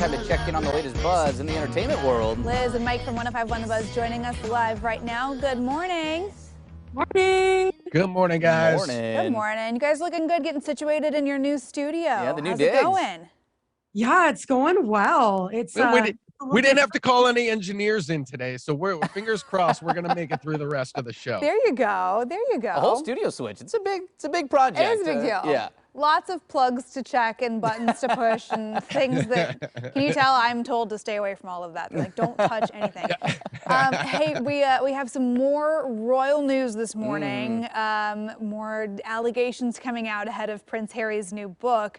time to check in on the latest buzz in the entertainment world. Liz and Mike from 105.1 The Buzz joining us live right now. Good morning. Morning. Good morning, guys. Good morning. You guys looking good, getting situated in your new studio. Yeah, the new How's digs. it going? Yeah, it's going well. We didn't have to call any engineers in today, so we're fingers crossed we're gonna make it through the rest of the show. There you go. There you go. A whole studio switch. It's a big project. It is a big deal. Yeah. Lots of plugs to check and buttons to push and things that, can you tell I'm told to stay away from all of that. Like, don't touch anything. Hey, we have some more royal news this morning. More allegations coming out ahead of Prince Harry's new book.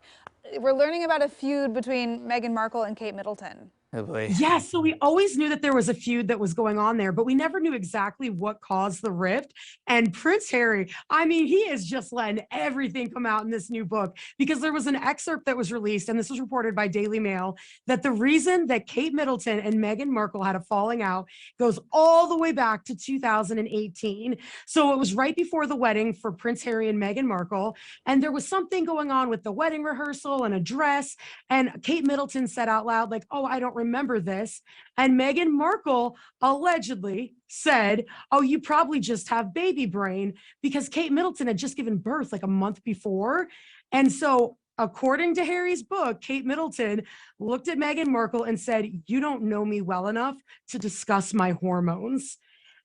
We're learning about a feud between Meaghan Markle and Kate Middleton. Oh boy. Yeah, so we always knew that there was a feud that was going on there, but we never knew exactly what caused the rift. And Prince Harry, I mean, he is just letting everything come out in this new book, because there was an excerpt that was released, and this was reported by Daily Mail, that the reason that Kate Middleton and Meaghan Markle had a falling out goes all the way back to 2018. So it was right before the wedding for Prince Harry and Meaghan Markle, and there was something going on with the wedding rehearsal and a dress, and Kate Middleton said out loud, like, "Oh, I don't remember this." And Meaghan Markle allegedly said, "Oh, you probably just have baby brain," because Kate Middleton had just given birth like a month before. And so, according to Harry's book, Kate Middleton looked at Meaghan Markle and said, "You don't know me well enough to discuss my hormones."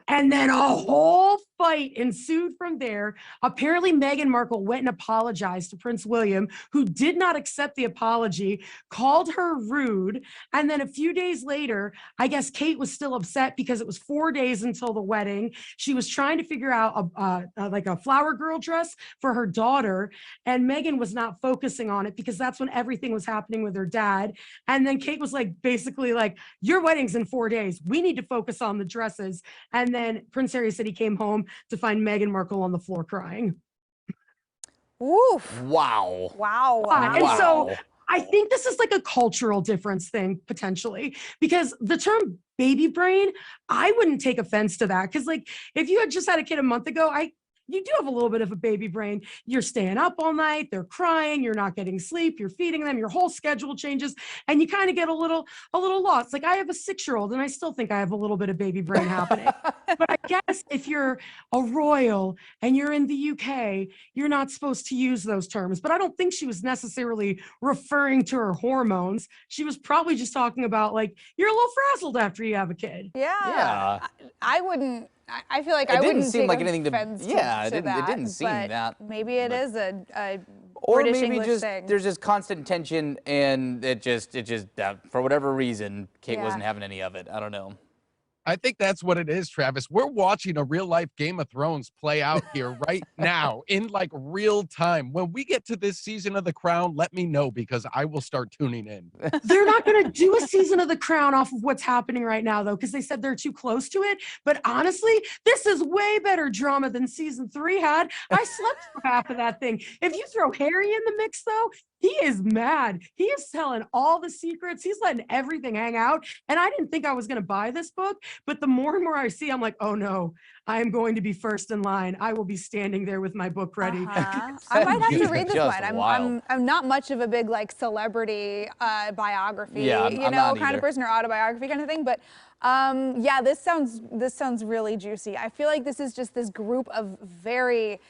And then a whole fight ensued from there. Apparently, Meaghan Markle went and apologized to Prince William, who did not accept the apology, called her rude. And then a few days later, I guess Kate was still upset because it was 4 days until the wedding. She was trying to figure out like a flower girl dress for her daughter. And Meaghan was not focusing on it because that's when everything was happening with her dad. And then Kate was like, basically like, "Your wedding's in 4 days. We need to focus on the dresses." And then Prince Harry said he came home to find Meaghan Markle on the floor crying. Oof. Wow. Wow. And so I think this is like a cultural difference thing, potentially, because the term baby brain, I wouldn't take offense to that. Because like, if you had just had a kid a month ago, you do have a little bit of a baby brain. You're staying up all night, they're crying, you're not getting sleep, you're feeding them, your whole schedule changes, and you kind of get a little lost. Like, I have a 6-year-old and I still think I have a little bit of baby brain happening. But I guess if you're a royal and you're in the UK, you're not supposed to use those terms. But I don't think she was necessarily referring to her hormones. She was probably just talking about, like, you're a little frazzled after you have a kid. Yeah. I wouldn't. I feel like I wouldn't seem take like anything offense to. Yeah, to it didn't seem that. Maybe it is a or British maybe English just thing. there's just constant tension, and it just for whatever reason, Kate Yeah. wasn't having any of it. I don't know. I think that's what it is, Travis. We're watching a real life Game of Thrones play out here right now in like real time. When we get to this season of The Crown, let me know, because I will start tuning in. They're not going to do a season of The Crown off of what's happening right now, though, because they said they're too close to it. But honestly, this is way better drama than season 3 had. I slept for half of that thing. If you throw Harry in the mix, though, he is mad. He is telling all the secrets. He's letting everything hang out. And I didn't think I was going to buy this book, but the more and more I see, I'm like, oh no, I am going to be first in line. I will be standing there with my book ready. I might have to read this Just one. wild. I'm not much of a big like celebrity biography, Yeah, I'm kind not of either. person, or autobiography kind of thing. But yeah, this sounds really juicy. I feel like this is just this group of very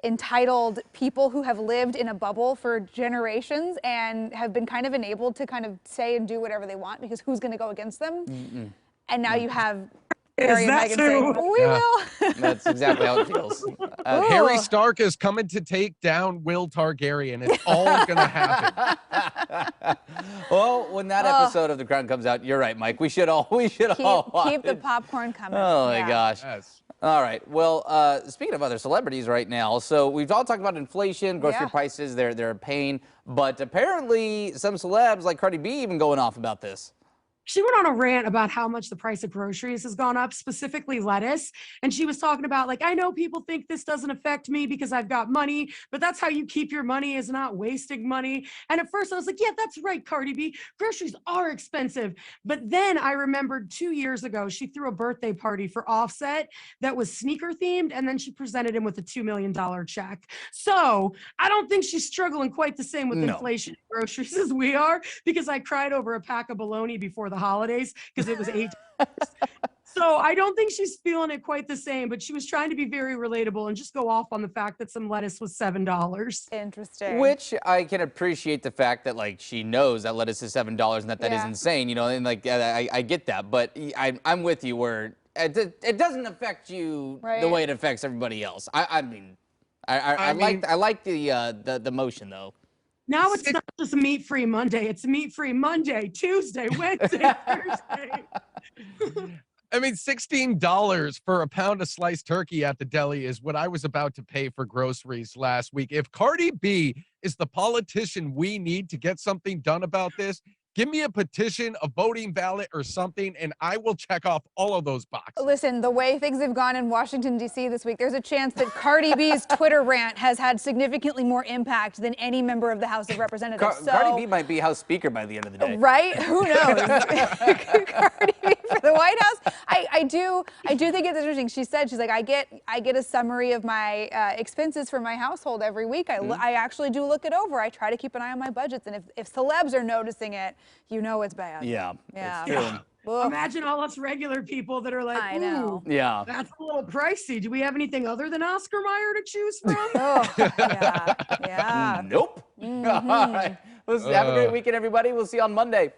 entitled people who have lived in a bubble for generations and have been kind of enabled to kind of say and do whatever they want, because who's going to go against them? And now you have Harry and Meghan saying, "We will." That's exactly how it feels. Harry Stark is coming to take down Will Targaryen. It's all going to happen. Well, when that episode of The Crown comes out, you're right, Mike. We should all watch Keep the it. popcorn coming. Oh my gosh. Yes. All right. Well, speaking of other celebrities right now, so we've all talked about inflation, grocery prices, they're a pain, but apparently some celebs like Cardi B even going off about this. She went on a rant about how much the price of groceries has gone up, specifically lettuce. And she was talking about, like, I know people think this doesn't affect me because I've got money, but that's how you keep your money, is not wasting money. And at first I was like, yeah, that's right, Cardi B. Groceries are expensive. But then I remembered 2 years ago, she threw a birthday party for Offset that was sneaker themed. And then she presented him with a $2 million check. So I don't think she's struggling quite the same with inflation and groceries as we are, because I cried over a pack of bologna before the holidays because it was $8. So I don't think she's feeling it quite the same, but she was trying to be very relatable and just go off on the fact that some lettuce was $7. Interesting. Which I can appreciate the fact that like she knows that lettuce is $7 and that is insane, you know, and like I get that, but I'm with you where it doesn't affect you the way it affects everybody else. I mean, I like the motion though. Now it's not just a meat-free Monday. It's meat-free Monday, Tuesday, Wednesday, Thursday. I mean, $16 for a pound of sliced turkey at the deli is what I was about to pay for groceries last week. If Cardi B is the politician we need to get something done about this, give me a petition, a voting ballot, or something, and I will check off all of those boxes. Listen, the way things have gone in Washington, D.C. this week, there's a chance that Cardi B's Twitter rant has had significantly more impact than any member of the House of Representatives. Cardi B might be House Speaker by the end of the day. Right? Who knows? Cardi B for the White House. I do think it's interesting. She said, she's like, I get a summary of my expenses for my household every week. I actually do look it over. I try to keep an eye on my budgets, and if celebs are noticing it, you know it's bad. Yeah. Yeah. It's true. Imagine all us regular people that are like, I know. Yeah. That's a little pricey. Do we have anything other than Oscar Mayer to choose from? Oh, yeah. Yeah. Nope. All right. Have a great weekend, everybody. We'll see you on Monday.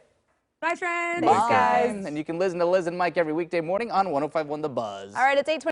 Bye, friends. Thanks, guys. And you can listen to Liz and Mike every weekday morning on 105.1 The Buzz. All right, it's 8:20.